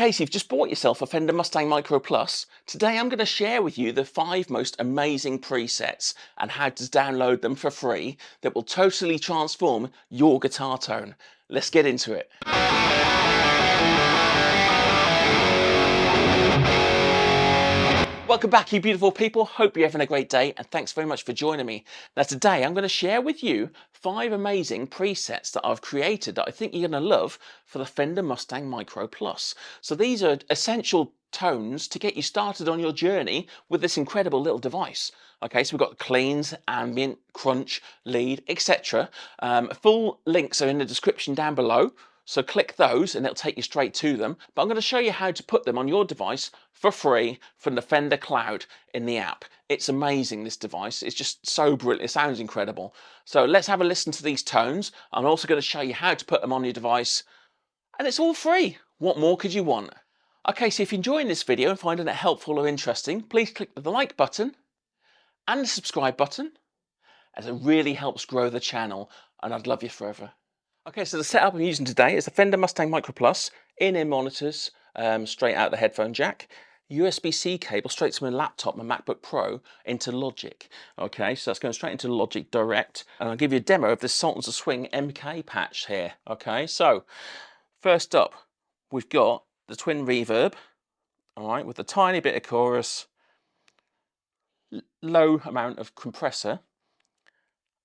Okay, so you've just bought yourself a Fender Mustang Micro Plus. Today I'm going to share with you the 5 most amazing presets and how to download them for free that will totally transform your guitar tone. Let's get into it. Welcome back, you beautiful people. Hope you're having a great day and thanks very much for joining me. Now today I'm going to share with you 5 amazing presets that I've created that I think you're going to love for the Fender Mustang Micro Plus. So these are essential tones to get you started on your journey with this incredible little device. Okay, so we've got cleans, ambient, crunch, lead, etc. Full links are in the description down below. So click those and it'll take you straight to them. But I'm going to show you how to put them on your device for free from the Fender Cloud in the app. It's amazing, this device. It's just so brilliant. It sounds incredible. So let's have a listen to these tones. I'm also going to show you how to put them on your device. And it's all free. What more could you want? Okay, so if you're enjoying this video and finding it helpful or interesting, please click the like button and the subscribe button, as it really helps grow the channel and I'd love you forever. Okay, so the setup I'm using today is the Fender Mustang Micro Plus, in-ear monitors, straight out the headphone jack, USB-C cable straight to my laptop, my MacBook Pro, into Logic. Okay, so that's going straight into Logic Direct, and I'll give you a demo of this Sultans Swing MK patch here. Okay, so first up, we've got the twin reverb, all right, with a tiny bit of chorus, low amount of compressor,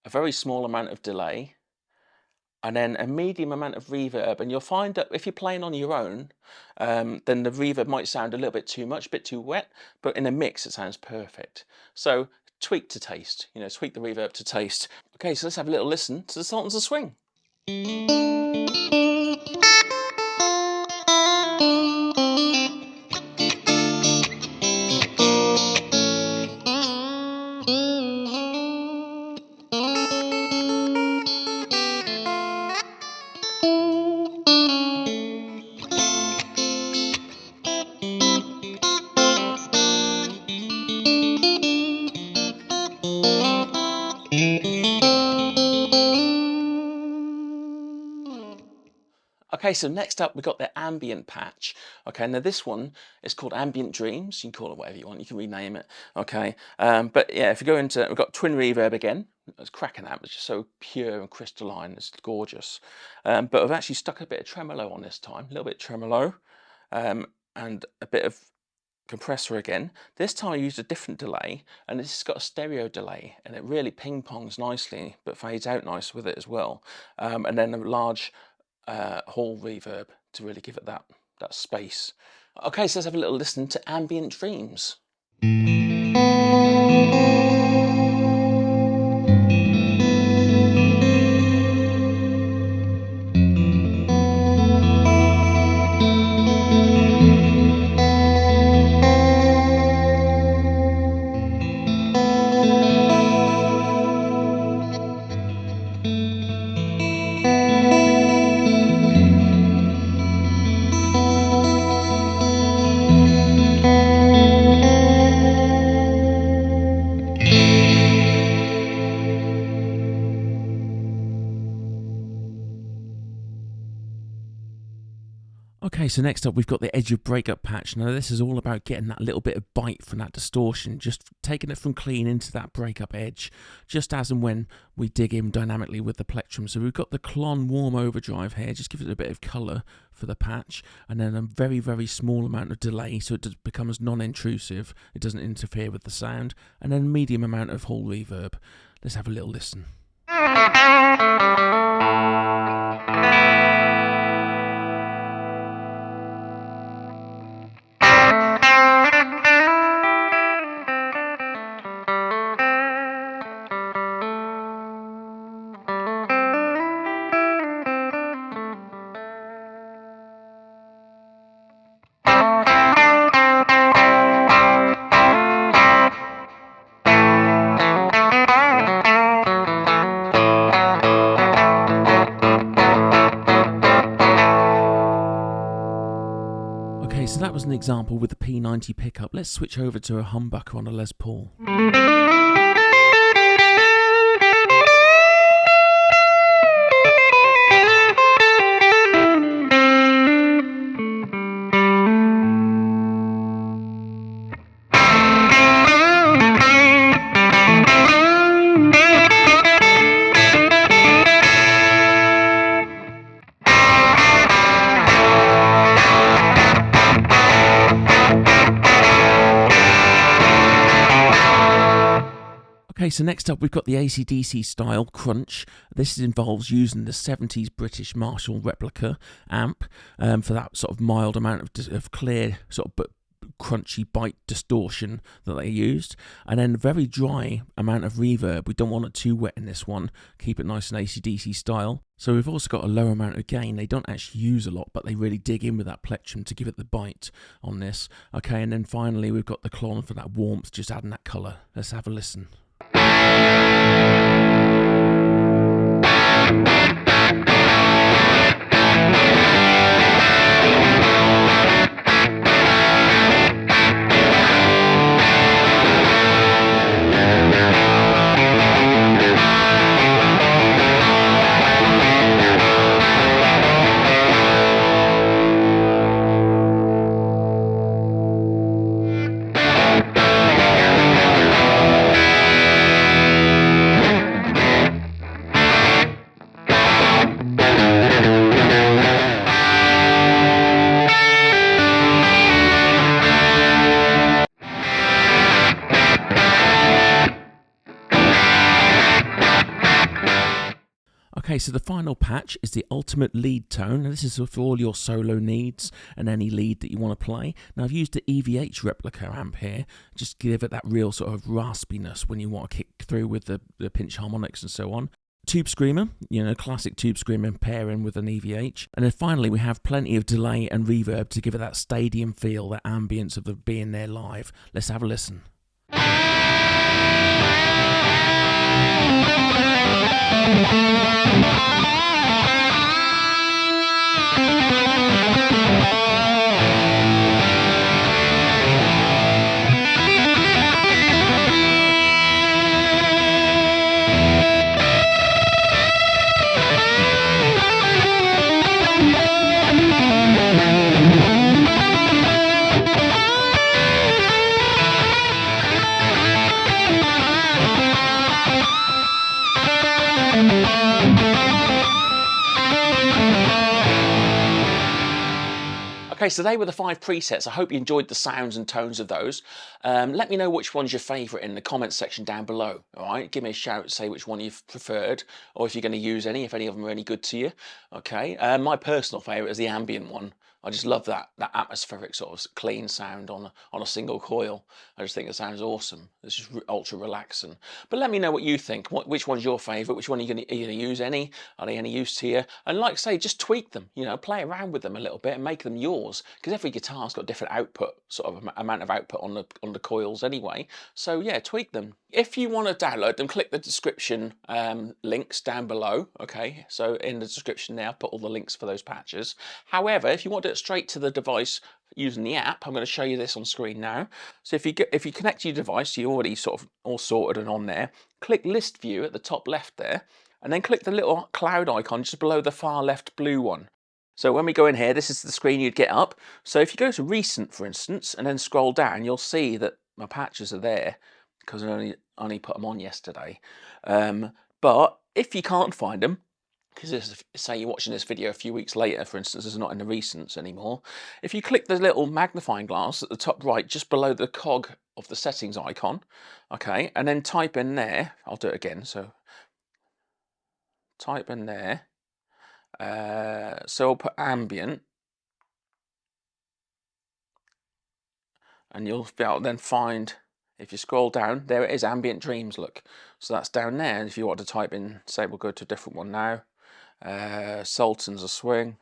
a very small amount of delay, and then a medium amount of reverb. And you'll find that if you're playing on your own, then the reverb might sound a little bit too much, a bit too wet, but in a mix it sounds perfect. So tweak to taste, you know, tweak the reverb to taste. Okay, so let's have a little listen to the Sultans Swing. Okay, so next up we've got the Ambient patch. Okay, now this one is called Ambient Dreams. You can call it whatever you want, you can rename it. Okay, but yeah, if you go into, we've got twin reverb again. It's cracking out, it's just so pure and crystalline, it's gorgeous. But I've actually stuck a bit of tremolo on this time, a little bit of tremolo, and a bit of compressor again. This time I used a different delay, and this has got a stereo delay, and it really ping pongs nicely, but fades out nice with it as well. And then a large hall reverb to really give it that space. Okay, so let's have a little listen to Ambient Dreams. Okay, so next up we've got the Edge of Breakup patch. Now this is all about getting that little bit of bite from that distortion, just taking it from clean into that breakup edge, just as and when we dig in dynamically with the plectrum. So we've got the Klon warm overdrive here, just give it a bit of colour for the patch, and then a very, very small amount of delay so it becomes non-intrusive, it doesn't interfere with the sound, and then a medium amount of hall reverb. Let's have a little listen. Okay, so that was an example with the P90 pickup. Let's switch over to a humbucker on a Les Paul. Okay, so next up we've got the ACDC style crunch. This involves using the 70s British Marshall replica amp for that sort of mild amount of clear sort of but crunchy bite distortion that they used, and then very dry amount of reverb. We don't want it too wet in this one, keep it nice and ACDC style. So we've also got a low amount of gain. They don't actually use a lot, but they really dig in with that plectrum to give it the bite on this. Okay, and then finally we've got the clon for that warmth, just adding that colour. Let's have a listen. Okay, so the final patch is the ultimate lead tone, and this is for all your solo needs and any lead that you want to play. Now I've used the EVH replica amp here, just give it that real sort of raspiness when you want to kick through with the pinch harmonics and so on. Tube Screamer, you know, classic Tube Screamer pairing with an EVH. And then finally we have plenty of delay and reverb to give it that stadium feel, that ambience of the being there live. Let's have a listen. Okay, so they were the 5 presets. I hope you enjoyed the sounds and tones of those. Let me know which one's your favourite in the comments section down below. All right, give me a shout, say which one you've preferred, or if you're going to use any, if any of them are any good to you. Okay, my personal favourite is the Ambient one. I just love that atmospheric sort of clean sound on a single coil. I just think it sounds awesome. It's just ultra relaxing. But let me know what you think. Which one's your favourite? Which one are you going to use? Any? Are they any use to you? And like I say, just tweak them. You know, play around with them a little bit and make them yours. Because every guitar's got different output, sort of amount of output on the coils anyway. So yeah, tweak them. If you want to download them, click the description links down below. Okay, so in the description there, I'll put all the links for those patches. However, if you want it straight to the device using the app, I'm going to show you this on screen now. So if you connect to your device, you're already sort of all sorted and on there. Click List View at the top left there, and then click the little cloud icon just below the far left blue one. So when we go in here, this is the screen you'd get up. So if you go to Recent, for instance, and then scroll down, you'll see that my patches are there because I only put them on yesterday. But if you can't find them, because say you're watching this video a few weeks later, for instance, it's not in the recents anymore. If you click the little magnifying glass at the top right, just below the cog of the settings icon, okay, and then type in there, I'll do it again, so type in there, so I'll put Ambient, and you'll be able to then find, if you scroll down, there it is, Ambient Dreams, look. So that's down there, and if you want to type in, say we'll go to a different one now, Sultans or Swing,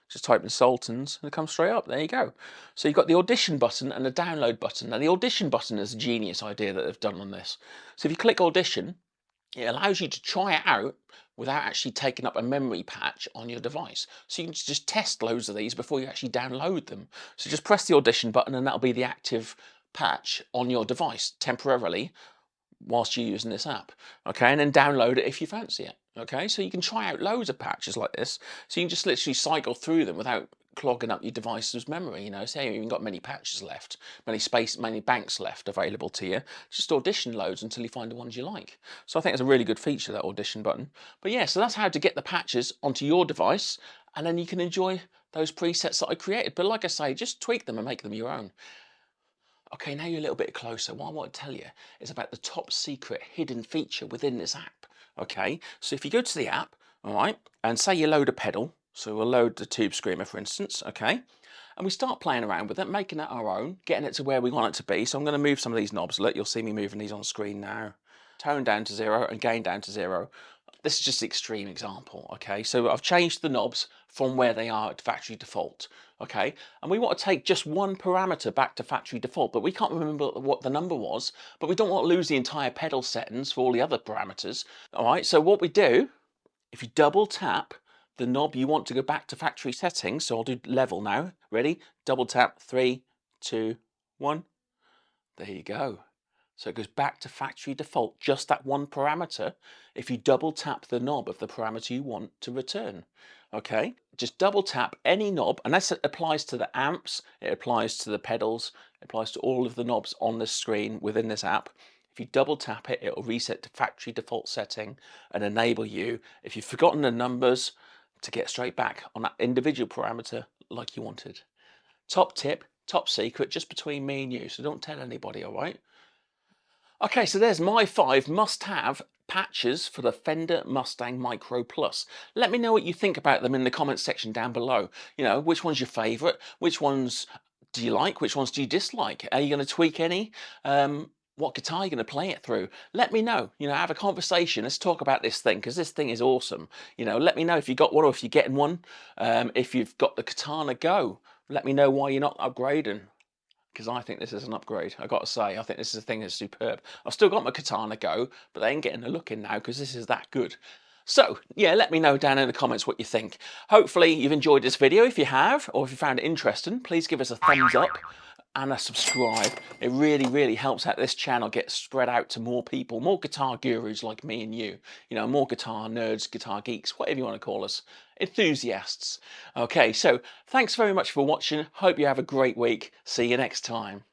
just type in Sultans and it comes straight up. There you go. So you've got the audition button and the download button. Now the audition button is a genius idea that they've done on this. So if you click audition, it allows you to try it out without actually taking up a memory patch on your device. So you can just test loads of these before you actually download them. So just press the audition button and that'll be the active patch on your device temporarily whilst you're using this app. Okay, and then download it if you fancy it. Okay, so you can try out loads of patches like this. So you can just literally cycle through them without clogging up your device's memory. You know, say you haven't got many patches left, many banks left available to you. Just audition loads until you find the ones you like. So I think it's a really good feature, that audition button. But yeah, so that's how to get the patches onto your device, and then you can enjoy those presets that I created. But like I say, just tweak them and make them your own. Okay, now you're a little bit closer. What I want to tell you is about the top secret hidden feature within this app. Okay, so if you go to the app, all right, and say you load a pedal, so we'll load the Tube Screamer, for instance, okay, and we start playing around with it, making it our own, getting it to where we want it to be. So I'm going to move some of these knobs. Look, you'll see me moving these on screen now. Tone down to 0 and gain down to 0. This is just an extreme example, okay? So I've changed the knobs from where they are at factory default, okay? And we want to take just one parameter back to factory default, but we can't remember what the number was, but we don't want to lose the entire pedal settings for all the other parameters, all right? So what we do, if you double tap the knob you want to go back to factory settings, so I'll do level now, ready? Double tap, 3, 2, 1. There you go. So it goes back to factory default, just that one parameter, if you double tap the knob of the parameter you want to return. Okay, just double tap any knob, and that applies to the amps, it applies to the pedals, it applies to all of the knobs on the screen within this app. If you double tap it, it'll reset to factory default setting and enable you, if you've forgotten the numbers, to get straight back on that individual parameter like you wanted. Top tip, top secret, just between me and you, so don't tell anybody, all right? Okay, so there's my 5 must-have patches for the Fender Mustang Micro Plus. Let me know what you think about them in the comments section down below. You know, which one's your favourite? Which ones do you like? Which ones do you dislike? Are you going to tweak any? What guitar are you going to play it through? Let me know. You know, have a conversation. Let's talk about this thing, because this thing is awesome. You know, let me know if you got one or if you're getting one. If you've got the Katana Go, let me know why you're not upgrading, because I think this is an upgrade. I got to say, I think this is a thing that's superb. I've still got my Katana Go, but they ain't getting a look in now because this is that good. So yeah, let me know down in the comments what you think. Hopefully you've enjoyed this video. If you have, or if you found it interesting, please give us a thumbs up and a subscribe. It really, really helps out this channel get spread out to more people, more guitar gurus like me and you. You know, more guitar nerds, guitar geeks, whatever you want to call us, enthusiasts. Okay, so thanks very much for watching. Hope you have a great week. See you next time.